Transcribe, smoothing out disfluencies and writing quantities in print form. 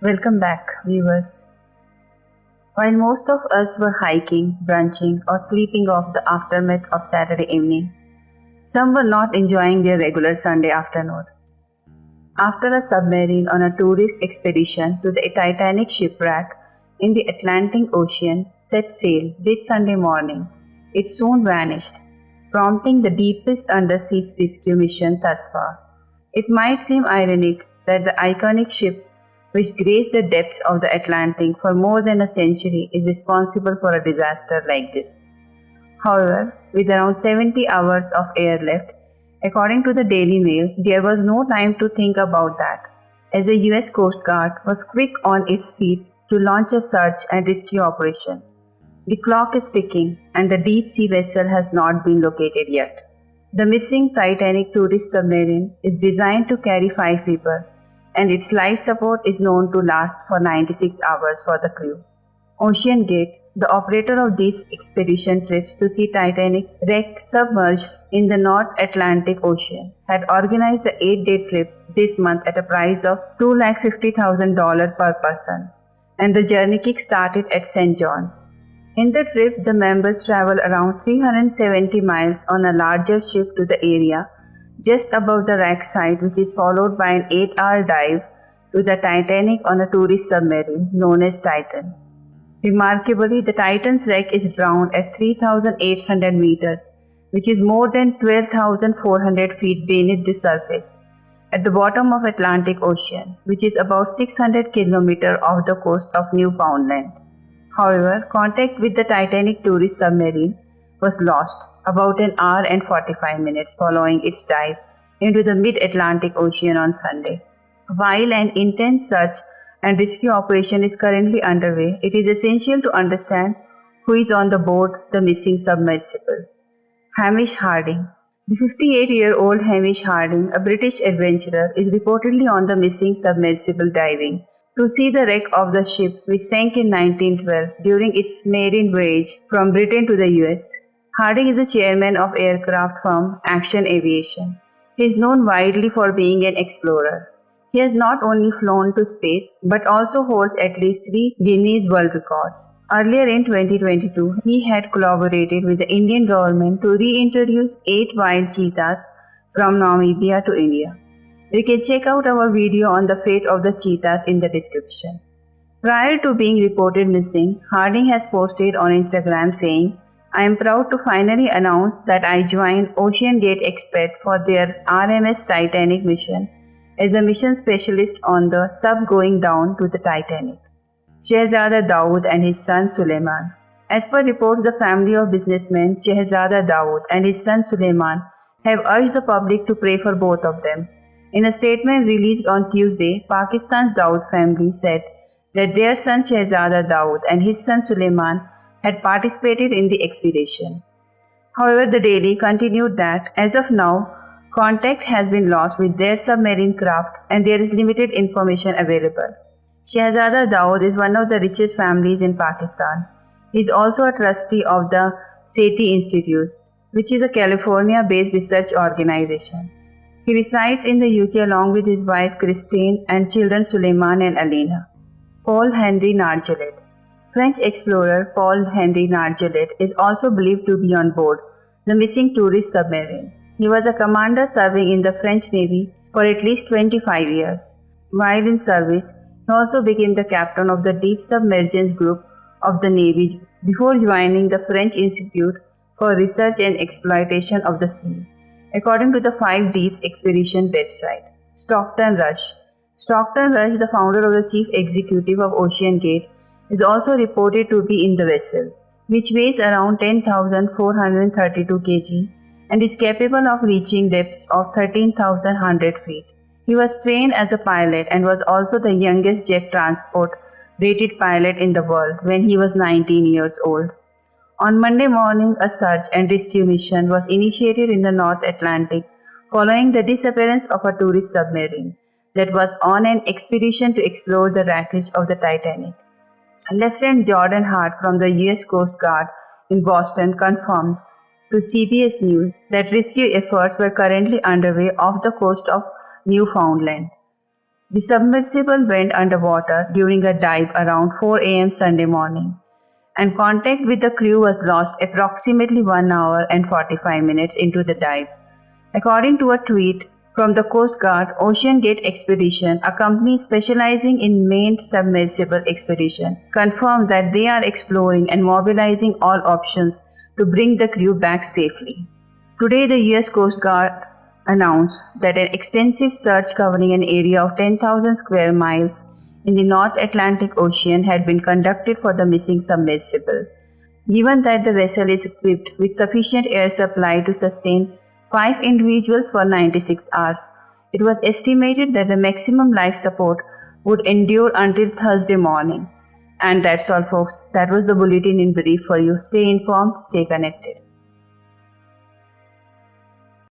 Welcome back, viewers. While most of us were hiking, brunching, or sleeping off the aftermath of Saturday evening, some were not enjoying their regular Sunday afternoon. After a submarine on a tourist expedition to the Titanic shipwreck in the Atlantic Ocean set sail this Sunday morning, it soon vanished, prompting the deepest undersea rescue mission thus far. It might seem ironic that the iconic ship which graced the depths of the Atlantic for more than a century is responsible for a disaster like this. However, with around 70 hours of air left, according to the Daily Mail, there was no time to think about that, as the US Coast Guard was quick on its feet to launch a search and rescue operation. The clock is ticking and the deep sea vessel has not been located yet. The missing Titanic tourist submarine is designed to carry 5 people, and its life support is known to last for 96 hours for the crew. OceanGate, the operator of these expedition trips to see Titanic's wreck submerged in the North Atlantic Ocean, had organized the 8-day trip this month at a price of $250,000 per person, and the journey kick-started at St. John's. In the trip, the members travel around 370 miles on a larger ship to the area just above the wreck site, which is followed by an 8-hour dive to the Titanic on a tourist submarine known as Titan. Remarkably, the Titan's wreck is drowned at 3,800 meters, which is more than 12,400 feet beneath the surface, at the bottom of Atlantic Ocean, which is about 600 kilometers off the coast of Newfoundland. However, contact with the Titanic tourist submarine was lost about an hour and 45 minutes following its dive into the mid-Atlantic Ocean on Sunday. While an intense search and rescue operation is currently underway, it is essential to understand who is on the board the missing submersible. Hamish Harding. The 58-year-old Hamish Harding, a British adventurer, is reportedly on the missing submersible diving to see the wreck of the ship which sank in 1912 during its maiden voyage from Britain to the US. Harding is the chairman of aircraft firm Action Aviation. He is known widely for being an explorer. He has not only flown to space but also holds at least 3 Guinness World Records. Earlier in 2022, he had collaborated with the Indian government to reintroduce 8 wild cheetahs from Namibia to India. You can check out our video on the fate of the cheetahs in the description. Prior to being reported missing, Harding has posted on Instagram saying, "I am proud to finally announce that I joined OceanGate Expert for their RMS Titanic mission as a mission specialist on the sub going down to the Titanic. Shehzada Dawood and his son Suleiman." As per reports, the family of businessmen Shehzada Dawood and his son Suleiman have urged the public to pray for both of them. In a statement released on Tuesday, Pakistan's Dawood family said that their son Shehzada Dawood and his son Suleiman had participated in the expedition. However, the Daily continued that, as of now, contact has been lost with their submarine craft and there is limited information available. Shehzada Dawood is one of the richest families in Pakistan. He is also a trustee of the SETI Institute, which is a California-based research organization. He resides in the UK along with his wife Christine and children Suleiman and Alina. Paul Henry Nargeolet. French explorer Paul Henry Nargeolet is also believed to be on board the missing tourist submarine. He was a commander serving in the French Navy for at least 25 years. While in service, he also became the captain of the Deep Submergence Group of the Navy before joining the French Institute for Research and Exploitation of the Sea, according to the 5 Deeps Expedition website. Stockton Rush. Stockton Rush, the founder of the chief executive of OceanGate, is also reported to be in the vessel, which weighs around 10,432 kg and is capable of reaching depths of 13,100 feet. He was trained as a pilot and was also the youngest jet transport rated pilot in the world when he was 19 years old. On Monday morning, a search and rescue mission was initiated in the North Atlantic following the disappearance of a tourist submarine that was on an expedition to explore the wreckage of the Titanic. Lieutenant Jordan Hart from the US Coast Guard in Boston confirmed to CBS News that rescue efforts were currently underway off the coast of Newfoundland. The submersible went underwater during a dive around 4 a.m. Sunday morning, and contact with the crew was lost approximately 1 hour and 45 minutes into the dive. According to a tweet from the Coast Guard Ocean Gate Expedition, a company specializing in manned submersible expedition, confirmed that they are exploring and mobilizing all options to bring the crew back safely. Today, the U.S. Coast Guard announced that an extensive search covering an area of 10,000 square miles in the North Atlantic Ocean had been conducted for the missing submersible. Given that the vessel is equipped with sufficient air supply to sustain 5 individuals for 96 hours, it was estimated that the maximum life support would endure until Thursday morning. And that's all, folks. That was the Bulletin in Brief for you. Stay informed, stay connected.